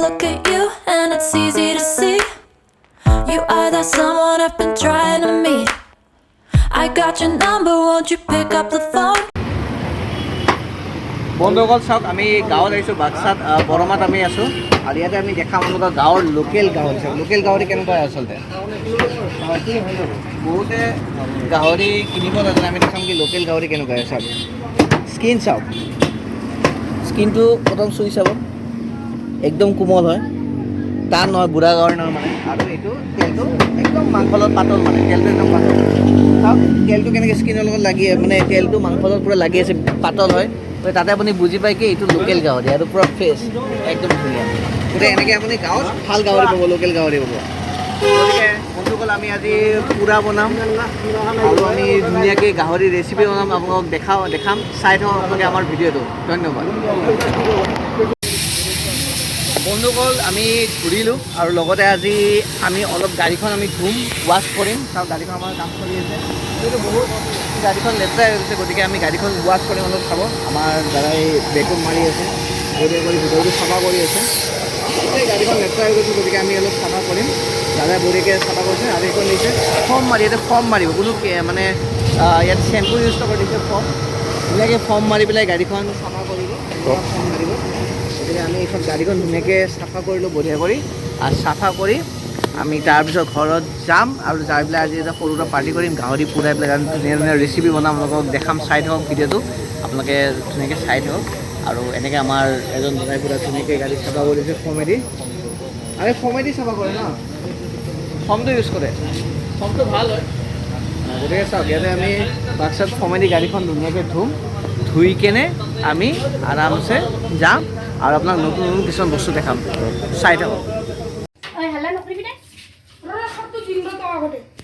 look at you and it's easy to see you are that someone I've been trying to meet. I got your number, won't you pick up the phone? বন্ধুসকল চাওক আমি গাঁৱত আহিছোঁ বাক্সাত বৰমাত আমি আছোঁ আৰু ইয়াতে আমি দেখা আপোনালোকৰ গাঁৱৰ লোকেল গাহৰি চাওক লোকেল গাহৰি কেনেকুৱা হয় আচলতে বহুতে গাহৰি কিনিব নাজানে আমি দেখাম কি লোকেল গাহৰি কেনেকুৱা হয় চাওক স্কিন চাওক স্কিনটো প্ৰথম চুই চাব একদম কোমল হয় টান নহয় বুঢ়া গাহৰি নহয় মানে আৰু এইটো তেলটো একদম মাংসৰ লগত পাতল মানে তেলটো একদম পাতল চাওক তেলটো কেনেকৈ স্কিনৰ লগত লাগি মানে তেলটো মাংসৰ লগত পূৰা লাগি আছে পাতল হয় তাতে আপুনি বুজি পায় কি এইটো লোকেল গাহৰি আৰু পূৰা ফ্ৰেছ একদম ধুনীয়া গতিকে এনেকৈ আপুনি গাঁৱত ভাল গাহৰি পাব লোকেল গাহৰি পাব গতিকে বন্ধুসকল আমি আজি পুৰা বনাম আৰু আমি ধুনীয়াকৈ গাহৰি ৰেচিপি বনাম আপোনালোকক দেখাম চাই থাকক আপোনালোকে আমাৰ ভিডিঅ'টো ধন্যবাদ বন্ধুসকল আমি ঘূৰিলোঁ আৰু লগতে আজি আমি অলপ গাড়ীখন আমি ধুম ৱাছ কৰিম চাওক গাড়ীখন আমাৰ কাম চলি আছে এইটো বহুত গাড়ীখন লেতেৰা হৈ গৈছে গতিকে আমি গাড়ীখন ৱাছ কৰিম অলপ চাব আমাৰ দাদাই বেকুম মাৰি আছে কৰি ভিতৰটো চাফা কৰি আছে গাড়ীখন লেতেৰা হৈ গৈছে গতিকে আমি অলপ চাফা কৰিম দাদাই বঢ়িয়াকৈ চাফা কৰিছে আৰু এইখন দিছে ফৰ্ম মাৰি ইয়াতে ফৰ্ম মাৰিব কোনো মানে ইয়াত চেম্পু ইউজ কৰি দিছে ফৰ্ম ধুনীয়াকৈ ফৰ্ম মাৰি পেলাই গাড়ীখন চাফা কৰিব ফৰ্ম মাৰিব গতিকে আমি এইখন গাড়ীখন ধুনীয়াকৈ চাফা কৰিলোঁ বঢ়িয়া কৰি আৰু চাফা কৰি আমি তাৰপিছত ঘৰত যাম আৰু যাই পেলাই আজি এটা সৰু এটা পাৰ্টি কৰিম গাহৰি পুৰাই পেলাই ধুনীয়া ধুনীয়া ৰেচিপি বনাম আপোনালোকক দেখাম চাই থাকক ভিডিঅ'টো আপোনালোকে ধুনীয়াকৈ চাই থাকক আৰু এনেকৈ আমাৰ এজন দাদাই পুৰা ধুনীয়াকৈ গাড়ী চাফা কৰিছে ফৰ্মেদি আৰু ফৰ্মেদি চাফা কৰে ন ফৰ্মটো ইউজ কৰে ফৰ্মটো ভাল হয় গতিকে চাওক ইয়াতে আমি বাক্সাত ফৰ্মেদি গাড়ীখন ধুনীয়াকৈ ধুই কেনে আমি আৰামছে যাম আৰু আপোনাক নতুন নতুন কিছুমান বস্তু দেখাম চাই থাকক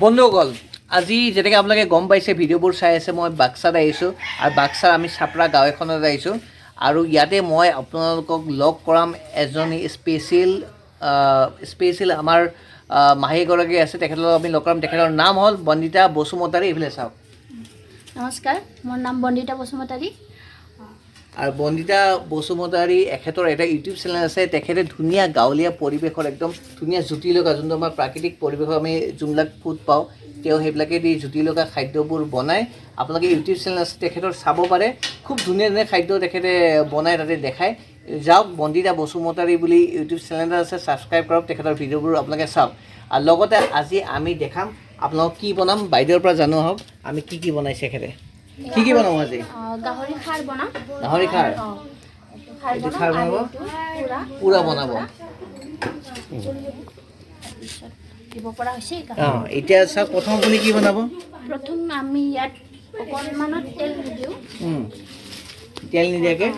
বন্ধুসকল আজি যেনেকৈ আপোনালোকে গম পাইছে ভিডিঅ'বোৰ চাই আছে মই বাক্সাত আহিছোঁ আৰু বাক্সাৰ আমি চাপৰা গাঁও এখনত আহিছোঁ আৰু ইয়াতে মই আপোনালোকক লগ কৰাম এজনী স্পেচিয়েল আমাৰ মাহীগৰাকী আছে তেখেতক আমি লগ কৰাম তেখেতৰ নাম হ'ল বন্দিতা বসুমতাৰী এইফালে চাওক নমস্কাৰ মোৰ নাম বন্দিতা বসুমতাৰী আৰু বন্দিতা বসুমতাৰী এখেতৰ এটা ইউটিউব চেনেল আছে তেখেতে ধুনীয়া গাঁৱলীয়া পৰিৱেশৰ একদম ধুনীয়া জুতি লগা যোনটো আমাৰ প্ৰাকৃতিক পৰিৱেশৰ আমি যোনবিলাক ফুড পাওঁ তেওঁ সেইবিলাকেদি জুতি লগা খাদ্যবোৰ বনায় আপোনালোকে ইউটিউব চেনেল আছে তেখেতৰ চাব পাৰে খুব ধুনীয়া ধুনীয়া খাদ্য তেখেতে বনাই তাতে দেখায় যাওক বন্দিতা বসুমতাৰী বুলি ইউটিউব চেনেল এটা আছে ছাবস্ক্ৰাইব কৰক তেখেতৰ ভিডিঅ'বোৰ আপোনালোকে চাওক আৰু লগতে আজি আমি দেখাম আপোনালোকক কি বনাম বাইদেউৰ পৰা জানো আহক আমি কি বনাইছে তেখেতে কি বনাম আজি গাহৰি খাৰ বনাম গাহৰি খাৰ এইটো খাৰ বনাব পুৰা বনাব দিব পৰা হৈছে এতিয়া চাওক প্ৰথম আপুনি কি বনাব প্ৰথম আমি ইয়াত অকণমানত তেল দিওঁ তেল নিদিয়াকৈ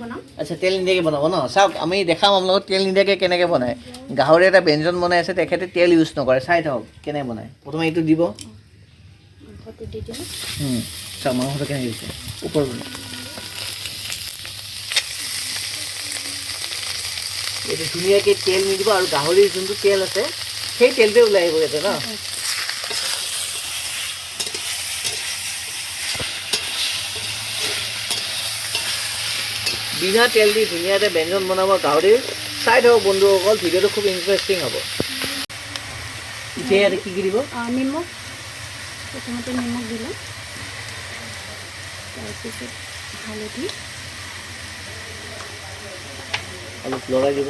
বনাম আচ্ছা তেল নিদিয়াকৈ বনাব ন চাওক আমি দেখাম আপোনালোকক তেল নিদিয়াকৈ কেনেকৈ বনায় গাহৰি এটা ব্যঞ্জন বনাই আছে তেখেতে তেল ইউজ নকৰে চাই থাকক কেনেকৈ বনায় প্ৰথমে এইটো দিব দি দিওঁ চাওক মাংসটো কেনেকৈ দিছে ওপৰত এইটো ধুনীয়াকৈ তেল নিদিব আৰু গাহৰিৰ যোনটো তেল আছে সেই তেলটোৱে ওলাই আহিব ইয়াতে ন বিনা তেল দি ধুনীয়া এটা ব্যঞ্জন বনাব গাহৰিৰ চাই থাকক বন্ধুসকল ভিডিঅ'টো খুব ইণ্টাৰেষ্টিং হ'ব এতিয়া ইয়াতে কি দিব নিমখ প্ৰথমতে নিমখ দিলোঁ তাৰপিছত হালধি অলপ লৰাই দিব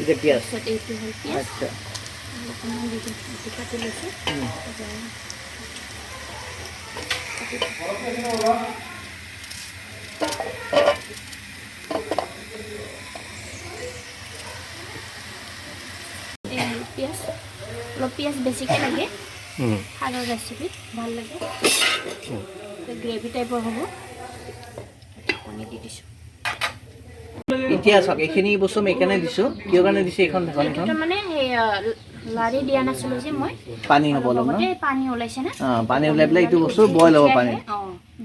এতিয়া পিঁয়াজ এইটো হ'ল পিঁয়াজ আচ্ছা অকণমান দি দিম কাটি লৈছোঁ পিঁয়াজ অলপ পিঁয়াজ বেছিকৈ লাগে খাৰৰ ৰেচিপিত ভাল লাগে গ্ৰেভি টাইপৰ হ'ব কণী দি দিছোঁ এতিয়া চাওক এইখিনি বস্তু আমি এইকাৰণে দিছোঁ কিয় কাৰণে দিছোঁ এইখন মানে সেই লাৰি দিয়া নাছিলোঁ যে মই পানী হ'ব অলপ ন পানী ওলাইছে না পানী ওলাই পেলাই এইটো বস্তু বইল হ'ব পানী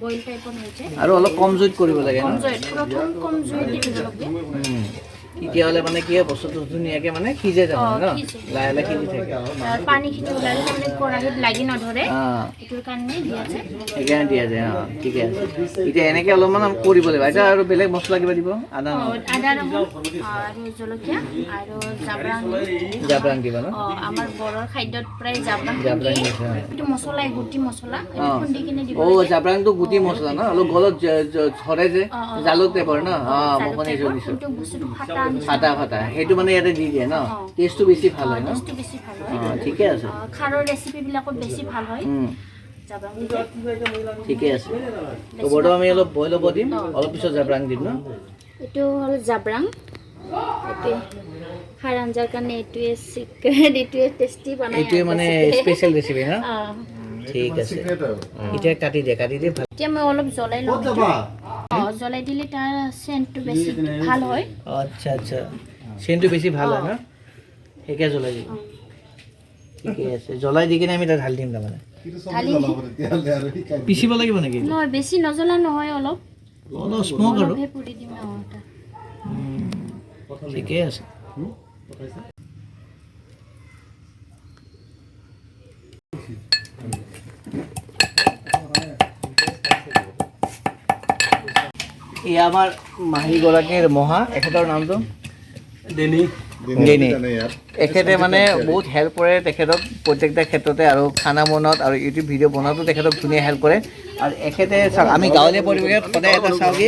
বইল টাইপৰ হৈছে আৰু অলপ কম জুইত কৰিব লাগে ন প্ৰথম কম জুইত দিব লাগে তেতিয়াহ'লে মানে কি হয় বস্তুটো ধুনীয়াকৈ মানে সিজে যাব ন লাহে লাহে সিজি থাকে পানীখিনি ওলালে তাৰমানে কেৰাহীত লাগি নধৰে সেইটোৰ কাৰণে দিয়া যায় সেইকাৰণে দিয়া যায় ঠিকে আছে এতিয়া এনেকৈ অলপমান কৰিব লাগিব এতিয়া আৰু বেলেগ মছলা কিবা দিব আদা নহৰু আৰু জলকীয়া আৰু জাব্ৰাং দিব ন আমাৰ বড়োৰ খাদ্যত প্ৰায় জাব্ৰাং এইটো মছলা গুটি মছলা খুন্দি কিনে দিব জাব্ৰাংটো গুটি মছলা ন অলপ গলত ধৰে যে জালুক টাইপৰ ন মই শুনিছোঁ বস্তুটো ফাটা সেইটো মানে ইয়াতে দি দিয়ে ন টেষ্টটো বেছি ভাল হয় ন ঠিকে আছে খাৰৰ ৰেচিপিবিলাকত বেছি ভাল হয় ঠিকে আছে তো বৰ্তমান আমি অলপ বইল হ'ব দিম অলপ পিছত জাব্ৰাং দিম ন এইটো হ'ল জাব্ৰাং এইটোৱে খাৰ আঞ্জাৰ কাৰণে এইটোৱে চিক্ৰেট এইটোৱে টেষ্টি বনাই এইটোৱে মানে স্পেচিয়েল ৰেচিপি ন ঠিক আছে এতিয়া কাটি দিয়ে এতিয়া মই অলপ জ্বলাই লওঁ জ্বলাই দিলে তাৰ চেণ্টটো বেছি ভাল হয় আচ্ছা চেণ্টটো বেছি ভাল হয় ন সেইকে জ্বলাই দিম ঠিকে আছে জ্বলাই দি কিনে আমি তাত ঢালি দিম তাৰমানে পিচিব লাগিব নেকি নহয় বেছি নজ্বলা নহয় অলপ স্মক আৰু পুৰি দিম ঠিকে আছে এই আমাৰ মাহীগৰাকীৰ মহা এখেতৰ নামটো ডেনি এখেতে মানে বহুত হেল্প কৰে তেখেতক প্ৰত্যেকটা ক্ষেত্ৰতে আৰু খানা বনোৱাত আৰু ইউটিউব ভিডিঅ' বনোৱাতো তেখেতক ধুনীয়া হেল্প কৰে আৰু এখেতে চাওক আমি গাঁৱলীয়া পৰিৱেশত সদায় এটা চাওঁ কি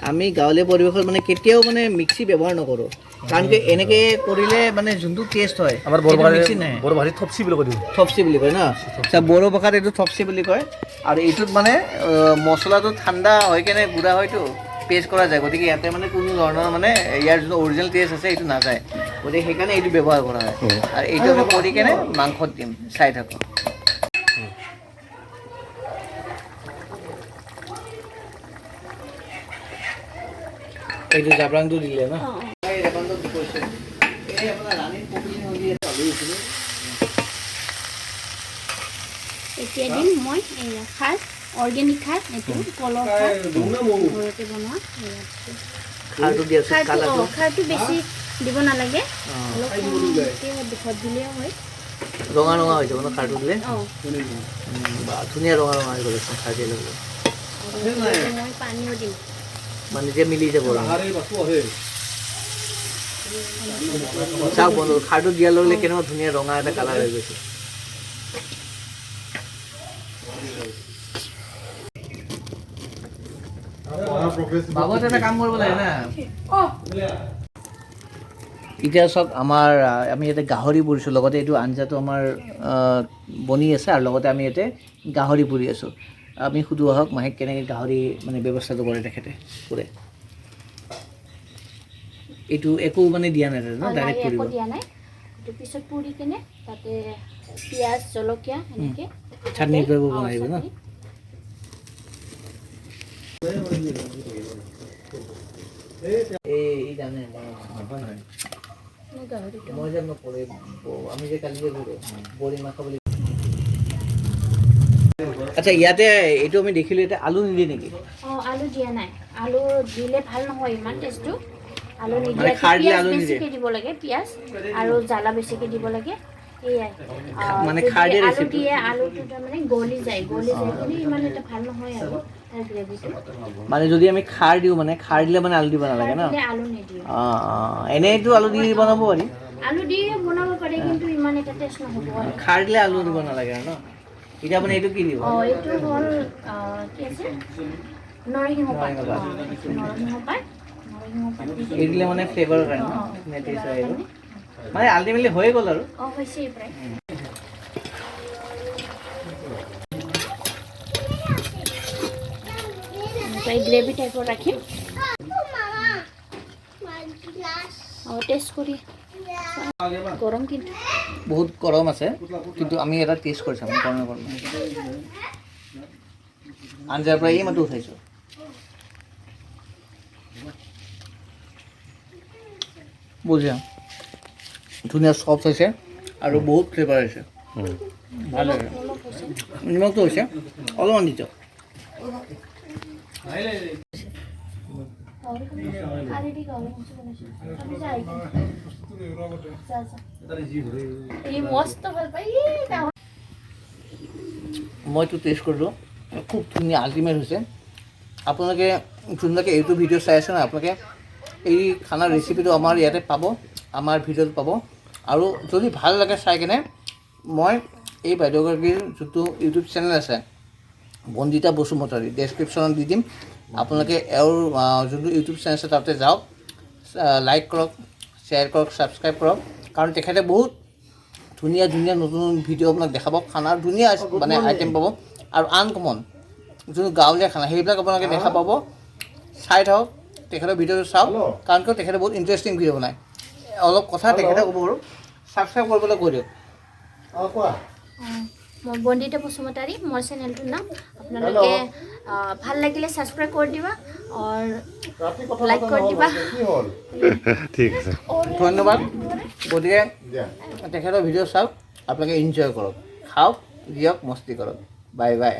আমি গাঁৱলীয়া পৰিৱেশত মানে কেতিয়াও মানে মিক্সি ব্যৱহাৰ নকৰোঁ কাৰণ কি এনেকৈ কৰিলে মানে যোনটো টেষ্ট হয় আমাৰ মিক্সি নাই বড়ো ভাষাত থপচি বুলি কয় ন বড়ো ভাষাত এইটো থপচি বুলি কয় আৰু এইটোত মানে মছলাটো ঠাণ্ডা হৈ কেনে গুড়া হয়তো পেষ্ট কৰা যায় গতিকে ইয়াতে মানে কোনো ধৰণৰ মানে ইয়াৰ যোনটো অৰিজিনেল টেষ্ট আছে এইটো নাযায় গতিকে সেইকাৰণে এইটো ব্যৱহাৰ কৰা হয় আৰু এইটো আমি কৰি কেনে মাংসত দিম চাই থাকোঁ এইটো জাব্ৰাংটো দিলে ন এতিয়া দিম মই খাৰ অৰ্গেনিক খাৰ এইটো কলৰ খাৰ ঘৰতে বনোৱা খাৰটো বেছি দিব নালাগে অলপ দুখত দিলেও হয় ৰঙা হৈ যাব ন খাৰটো দিলে ধুনীয়া ৰঙা হৈ গ'ল খাৰ দিলে মই পানীও দিম মানে যে মিলি যাব চাওক বন্ধু খাৰটো দিয়াৰ লগে কেনেকুৱা ধুনীয়া ৰঙা এটা কালাৰ হৈ গৈছে বাবুত এটা কাম কৰিব লাগে না এতিয়া চাওক আমাৰ আমি ইয়াতে গাহৰি পুৰিছোঁ লগতে এইটো আঞ্জাটো আমাৰ বনি আছে আৰু লগতে আমি ইয়াতে গাহৰি পুৰি আছোঁ আমি সুধো আহক মাহেক কেনেকৈ গাহৰি মানে ব্যৱস্থাটো কৰে তেখেতে কৰে এইটো একো মানে দিয়া নাই ন ডাইৰেক্ট পুৰিব দিয়া নাই এইটো পিছত পুৰি কিনে তাতে পিঁয়াজ জলকীয়া এনেকৈ চাটনি কৰিব বনাই ন এই জানে মই যে নকৰি আমি যে কালি যে বৰি মাংস বুলি আচ্ছা ইয়াতে এইটো আমি দেখিলোঁ এতিয়া আলু নিদিয়ে নেকি আলু দিয়া নাই আলু দিলে ভাল নহয় ইমান টেষ্টটো আলু মানে খাৰ দিলে আলু নিদিয়ে বেছিকৈ দিব লাগে পিঁয়াজ আৰু জ্বালা বেছিকৈ দিব লাগে এয়াই মানে খাৰ দিয়ে আলু দিয়ে আলুটো তাৰমানে গলি যায় কিন্তু ইমান এটা ভাল নহয় আৰু তাৰ গ্ৰেভিটো মানে যদি আমি খাৰ দিওঁ মানে খাৰ দিলে মানে আলু দিব নালাগে ন আলু নিদিওঁ এনেইতো আলু দি বনাব পাৰি আলু দি বনাব পাৰি কিন্তু ইমান এটা টেষ্ট নহ'ব খাৰ দিলে আলু দিব নালাগে আৰু ন এতিয়া আপুনি এইটো কি দিব এইটো হ'ল কি আছে নৰসিংহ পাত এই দিলে মানে ফ্লেভাৰৰ কাৰণে টেষ্ট আহিব মানে আল্টিমেটলি হৈ গ'ল আৰু হৈছে প্ৰায় গ্ৰেভি টাইপৰ ৰাখিম টেষ্ট কৰি গৰম কিন্তু বহুত গৰম আছে কিন্তু আমি এটা টেষ্ট কৰি চাম গৰমে আঞ্জাৰ পৰা এই মাত্ৰ উঠাইছোঁ বুজিছা ধুনীয়া চফ্ট হৈছে আৰু বহুত ফ্লেভাৰ হৈছে ভাল লাগে নিমখটো হৈছে অলপমান দিছোঁ মইতো টেষ্ট কৰিলোঁ খুব ধুনীয়া আল্টিমেট হৈছে আপোনালোকে যোনবিলাকে এইটো ভিডিঅ' চাই আছে ন আপোনালোকে এই খানাৰ ৰেচিপিটো আমাৰ ইয়াতে পাব আমাৰ ভিডিঅ'ত পাব আৰু যদি ভাল লাগে চাই কেনে মই এই বাইদেউগৰাকীৰ যোনটো ইউটিউব চেনেল আছে বন্দিতা বসুমতাৰী ডেছক্ৰিপশ্যনত দি দিম আপোনালোকে এওঁৰ যোনটো ইউটিউব চেনেল আছে তাতে যাওক লাইক কৰক শ্বেয়াৰ কৰক ছাবস্ক্ৰাইব কৰক কাৰণ তেখেতে বহুত ধুনীয়া ধুনীয়া নতুন ভিডিঅ' আপোনাক দেখাব খানাৰ ধুনীয়া মানে আইটেম পাব আৰু আনকমন যোনটো গাঁৱলীয়া খানা সেইবিলাক আপোনালোকে দেখা পাব চাই থাকক তেখেতৰ ভিডিঅ'টো চাওক কাৰণ কিয় তেখেতে বহুত ইণ্টাৰেষ্টিং ভিডিঅ' বনায় অলপ কথা তেখেতে ক'ব বাৰু ছাবস্ক্ৰাইব কৰিবলৈ কৈ দিয়ক কোৱা মই বন্দিতা বসুমতাৰী মোৰ চেনেলটোৰ নাম আপোনালোকে ভাল লাগিলে ছাবস্ক্ৰাইব কৰি দিবা আৰু লাইক কৰি দিবা ঠিক আছে ধন্যবাদ গতিকে তেখেতৰ ভিডিঅ' চাওক আপোনালোকে এনজয় কৰক খাওক দিয়ক মস্তি কৰক বাই বাই